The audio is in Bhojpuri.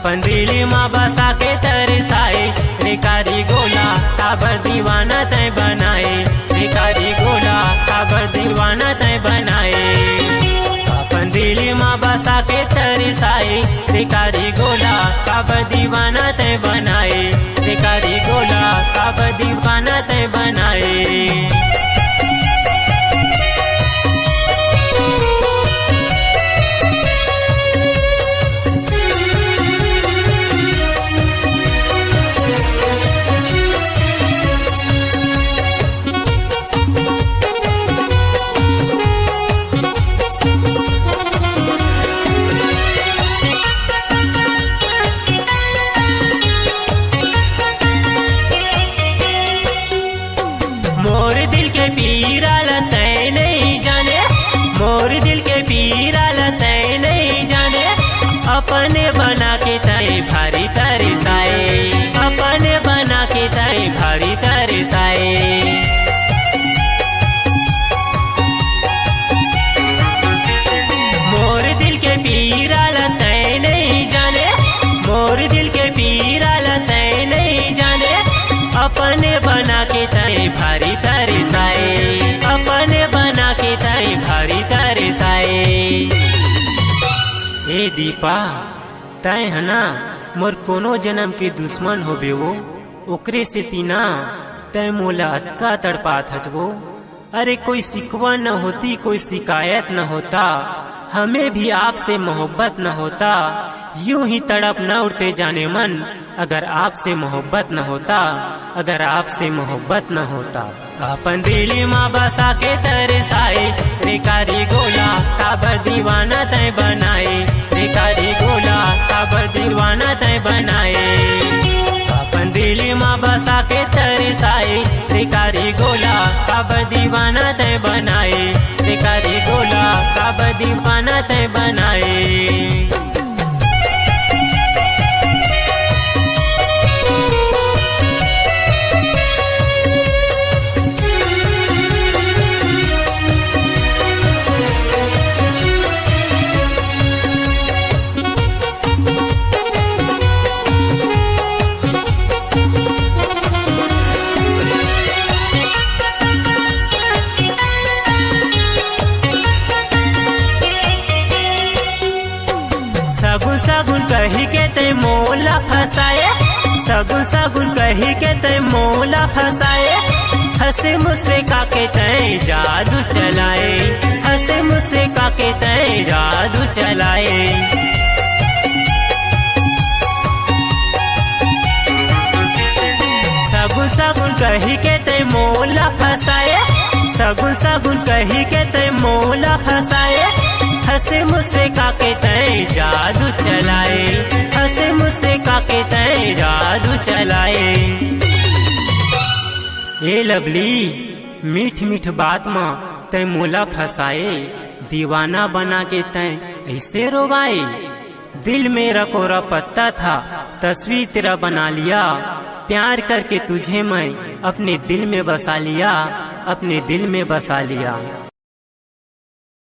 अपन दिल में बसा के तरसाए बेकारी गोला काबर दीवाना तय बनाए बेकारी गोला काबर दीवाना तय बनाए अपन दिल में बसा के तरसाए बेकारी गोला काबर दीवाना तय बनाए बेकारी गोला काबर दीवाना तय बनाए। मोर दिल के पीरा लतै नहीं जाने मोर दिल के पीरा लतै नहीं जाने अपने बना के तय भारी तरसाए अपने बना के तय भारी तरसाए। मोर दिल के पीरा लतै नहीं जाने मोर दिल के पीरा लतै नहीं जाने अपने बना के तय भारी तरसाए अपने बना के तय भारी तरसाए। ए दीपा तय है ना मोर कोनो जन्म के दुश्मन होबे वो ओकरे से तीना तय मोला अतका तड़पात हजबो। अरे कोई शिकवा न होती कोई शिकायत न होता हमें भी आपसे मोहब्बत न होता यूं ही तड़प न उठते जाने मन अगर आपसे मोहब्बत न होता अगर आपसे मोहब्बत न होता। अपन दिल में बसा के तरसाए बेकारी गोला काबर दीवाना तय बनाए बेकारी गोला काबर दीवाना तय बनाए। अपन दिल में बसा के तरसाए बेकारी गोला काबर दीवाना तय बनाए बेकारी गोला काबर दीवाना तय बनाए। सगुन सगुन कही के तय मोला फसाए सगुन सगुन कही के तय मोला फसाए हंसे मुझसे काके तय जादू चलाए हंसे मुझसे काके तय जादू चलाए। सगुन सगुन कही के तय मोला फसाए सगुन सगुन कही के तय मोला फसाए हंसे मुझसे काके तय जादू चलाए हंसे मुझसे काके तय जादू चलाए। ए लवली मीठ मीठ बात में तय मोला फसाए दीवाना बना के तय ऐसे रोवाए। दिल मेरा कोरा पत्ता था तस्वीर तेरा बना लिया प्यार करके तुझे मैं अपने दिल में बसा लिया अपने दिल में बसा लिया।